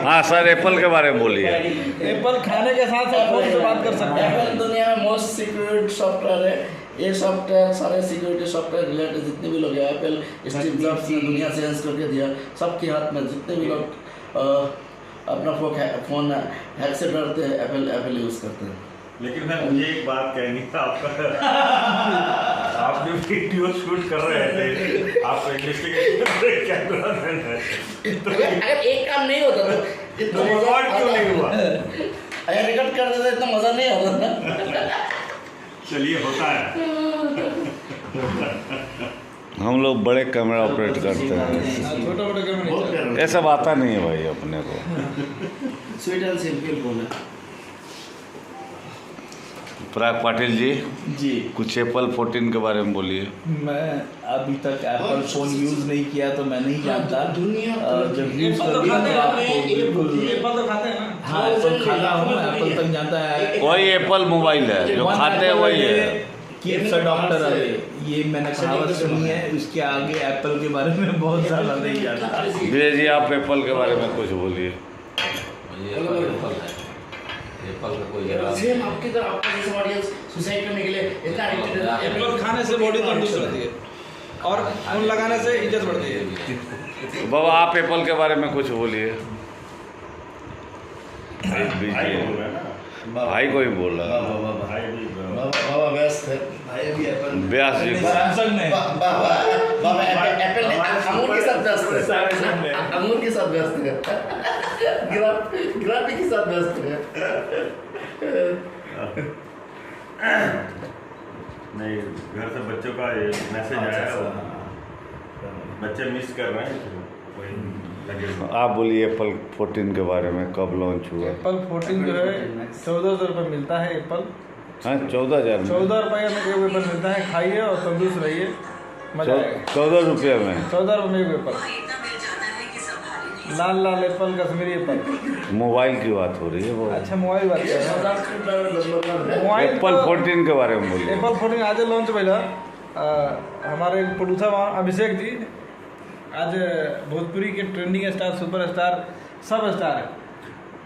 हाँ sir, Apple के बारे में बोलिए। एप्पल खाने के साथ साथ फोन से बात कर सकते हैं। एप्पल दुनिया में मोस्ट सिक्योर्ड सॉफ्टवेयर है। ये सॉफ्टवेयर सारे सिक्योरिटी सॉफ्टवेयर रिलेटेड जितने भी लोग हैं, एप्पल स्टीव जॉब्स ने दुनिया से चेंज करके दिया। सबके हाथ में जितने भी लोग अपना फोन हैक से डरते हैं, एप्पल यूज़ करते हैं। लेकिन मैं मुझे एक बात कहनी था आपका आप जो वीडियो शूट कर रहे थे, आप इन्वेस्टिगेशन कैमरा मैन है, तो अगर एक काम नहीं होता तो इतना रिकॉर्ड क्यों नहीं हुआ? अगर रिकॉर्ड कर देते इतना मज़ा नहीं आता ना। चलिए, होता है। हम लोग बड़े कैमरा ऑपरेट करते हैं, छोटा मोटा कैमरा ये सब आता नहीं है भाई अपने को। स्वीट एंड सिंपल फोन है पराग पाटिल जी, जी। कुछ एप्पल 14 के बारे में बोलिए। मैं अभी तक एप्पल फ़ोन यूज़ नहीं किया तो मैं नहीं जानता। जब यूज़ कर लिया तो आपको बिल्कुल। एप्पल तो खाते हैं ना? हाँ, एप्पल खाता हूँ, एप्पल तक जानता है। वही एप्पल मोबाइल है जो खाते हैं, वही है। कीप्स अ डॉक्टर अवे, ये मैंने कहावत सुनी है। उसके आगे एप्पल के बारे में बहुत ज़्यादा नहीं जानता। विजय जी, आप एप्पल के बारे में कुछ बोलिए। एप्पल का कोई सेम आपकी तरह आपका जैसे ऑडियंस सुसाइड करने के लिए इतना एडिक्टेड है। एप्पल खाने से बॉडी तंदुरुस्त रहती है और फोन लगाने से इज्जत बढ़ती है। बाबा, आप एप्पल के बारे में कुछ बोलिए। भाई बोल रहे हैं ना, भाई को ही बोल रहा है। भाई भी बाबा व्यस्त है। भाई अभी एप्पल व्यास जी को। सैमसंग में बाबा एप्पल अंगूर के साथ व्यस्त है। अंगूर के साथ व्यस्त है। ग्राफिक के साथ व्यस्त है। नहीं, घर से बच्चों का मैसेज आया, बच्चे मिस कर रहे हैं, तो वही लगे हुए। आप बोलिए एप्पल 14 के बारे में, कब लॉन्च हुआ? एप्पल 14 जो है 1400 रुपये मिलता है। एप्पल हाँ, 14,000 में। 14 रुपये में एक एप्पल मिलता है। खाइए और तंदुरुस्त रहिए, मजा आएगा। 14 रुपये में 14 रुपये में एक एप्पल, लाल लाल एप्पल, कश्मीरी एप्पल। मोबाइल की बात हो रही है वो। अच्छा, मोबाइल बात कर रहे हैं। मोबाइल एप्पल 14 के बारे में बोलिए। एप्पल 14 आज लॉन्च भैया। हमारे प्रोड्यूसर अभिषेक जी आज भोजपुरी के ट्रेंडिंग स्टार, सुपरस्टार, सब स्टार है।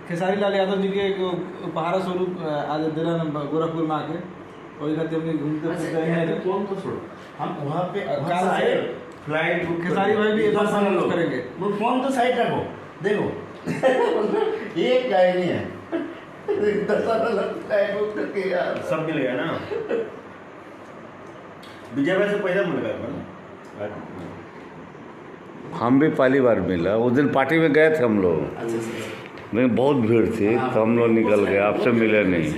खेसारी लाल यादव जी के एक उपहार स्वरूप आज दिलन गोरखपुर में आके वही खाते हमने घूमते फिरते कौन को छोड़ो, हम वहाँ पे कार से फ्लाइट खेसारी भाई भी इधर से यूज करेंगे। वो फोन तो साइड रखो, देखो ये क्या नहीं है। 10 साल फ्लाइट बुक करके यार सब मिल गया ना। विजय भाई से पहले मुलाकात ना, हम भी पहली बार मिला। उस दिन पार्टी में गए थे हम लोग, लेकिन बहुत भीड़ थी तो हम लोग निकल गए, आपसे मिले नहीं।